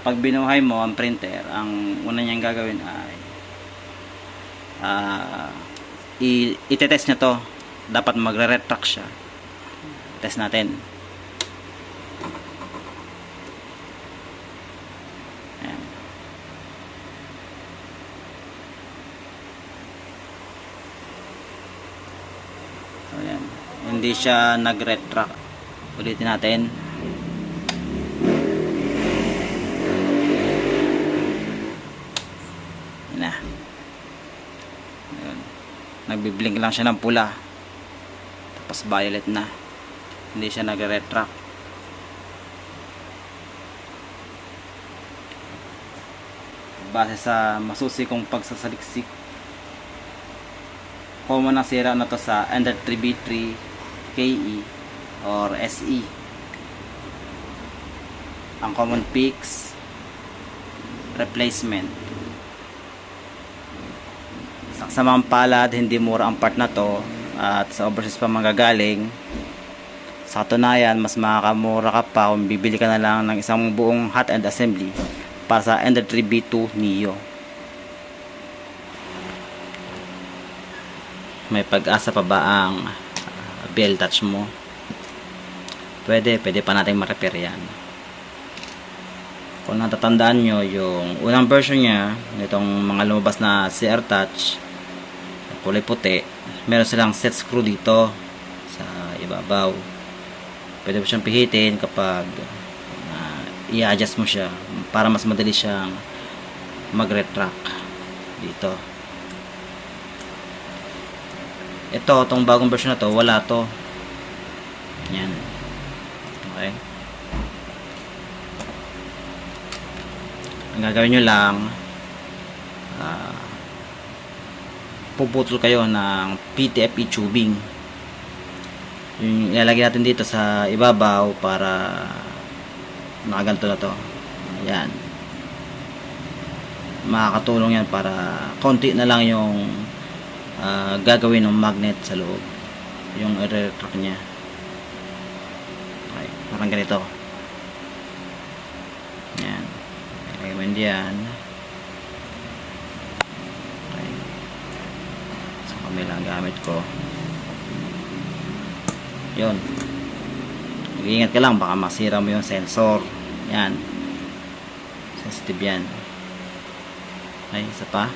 pag binuhay mo ang printer, ang una niyang gagawin ay i-test niya to. Dapat magre-retract siya. Test natin. Ayan. So, ayan. Hindi siya nag-retract. Ulitin natin. Ayan na. Ayan. Nagbiblink lang siya ng pula. Tapos violet na. Hindi siya nagre-retract. Base sa masusi kong pagsasaliksik, common na sira na to sa Ender 3B3 KE or SE. Ang common fix, replacement. Sa mga palad, hindi mura ang part na to at sa overseas pa manggagaling. Sa katunayan, mas makakamura ka pa kung bibili ka na lang ng isang buong hot end assembly para sa Ender 3B2 Neo. May pag-asa pa ba ang BL Touch mo? Pwede pa natin ma-repair yan. Kung natatandaan nyo, yung unang version nya, nitong mga lumabas na CR Touch, kulay puti, meron silang set screw dito sa ibabaw. Pwede mo siyang pihitin kapag i-adjust mo siya para mas madali siyang mag-retract dito. Itong bagong version na to, wala to. Yan. Okay. Ang gagawin nyo lang, puputol kayo ng PTFE tubing. Yung ilalagay natin dito sa ibabaw para nakaganto na to. Ayan. Makakatulong yan para konti na lang yung gagawin ng magnet sa loob. Yung i-retract nya. Okay. Parang ganito. Ayan. Ilagay mo yan. Okay. Sa kabilang gamit ko. Yun. Mag-iingat ka lang, baka masira mo yung sensor. Yan. Sensitive yan. Okay, isa pa.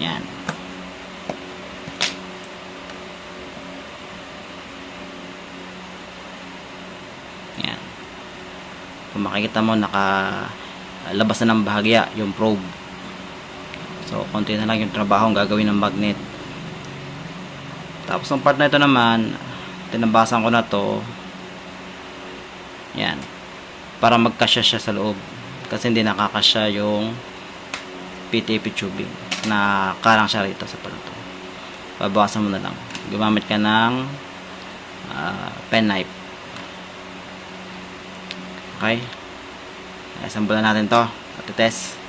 Yan. Yan. Kung makikita mo, labas na ng bahagya yung probe. So konti na lang yung trabaho ang gagawin ng magnet. Tapos ang part na ito naman, tinabasan ko na to. Yan, para magkasya siya sa loob, kasi hindi nakakasya yung PTFE tubing na karang siya rito sa palato. Babawasan mo na lang, gumamit ka ng pen knife. Okay, assemble na natin to at test.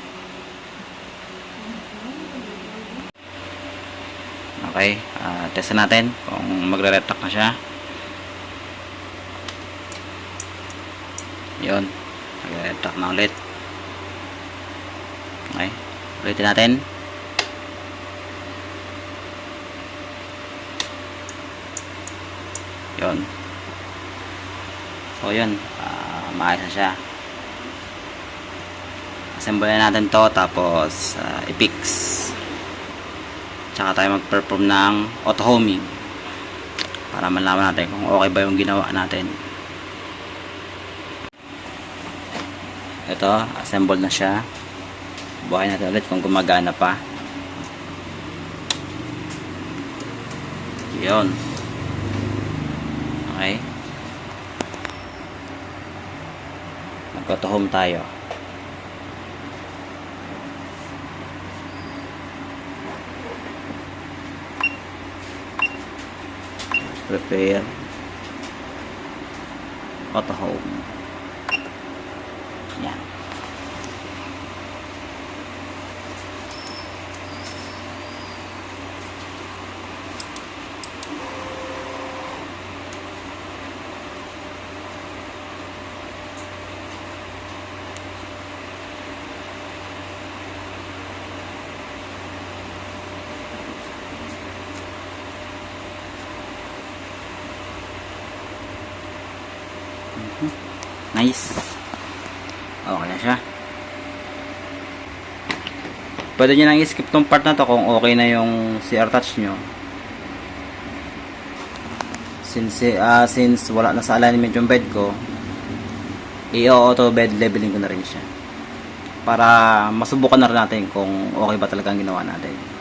Okay, test natin kung magre-retract na siya. Yun, magre-retract na ulit. Okay, ulitin natin. Yun. So yun, maayos na siya. Assemble natin to, tapos i-fix. Tsaka tayo mag-perform ng auto homing para malaman natin kung okay ba yung ginawa natin. Ito, assemble na siya. Buhay natin ulit kung gumagana pa. Yun. Okay. Mag-auto home tayo. Prepare auto home. Yan. Nice. Okay na siya. Pwede nyo nang i-skip tong part na to kung okay na yung CR touch nyo. Since wala na sa alignment yung bed ko, i-auto bed leveling ko na rin siya. Para masubukan na rin natin kung okay ba talaga ang ginawa natin.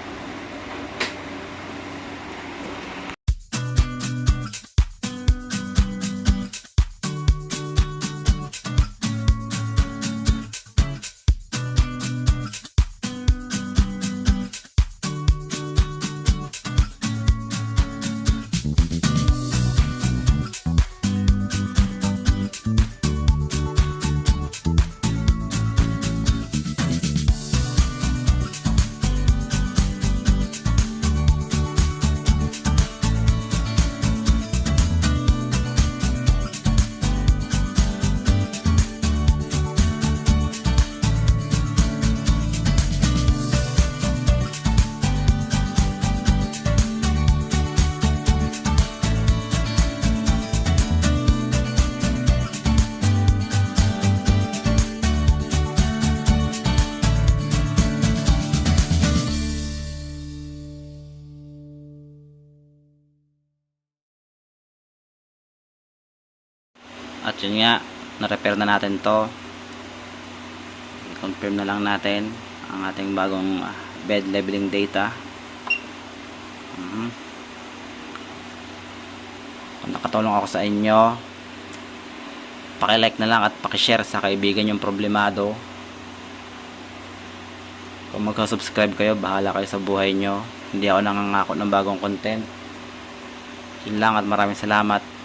At yun nga, na-repair na natin to. I-confirm na lang natin ang ating bagong bed leveling data. Kung nakatulong ako sa inyo, paki-like na lang at paki-share sa kaibigan yung problemado. Kung magka-subscribe kayo, bahala kayo sa buhay nyo. Hindi ako nangangako ng bagong content. Yun lang at maraming salamat.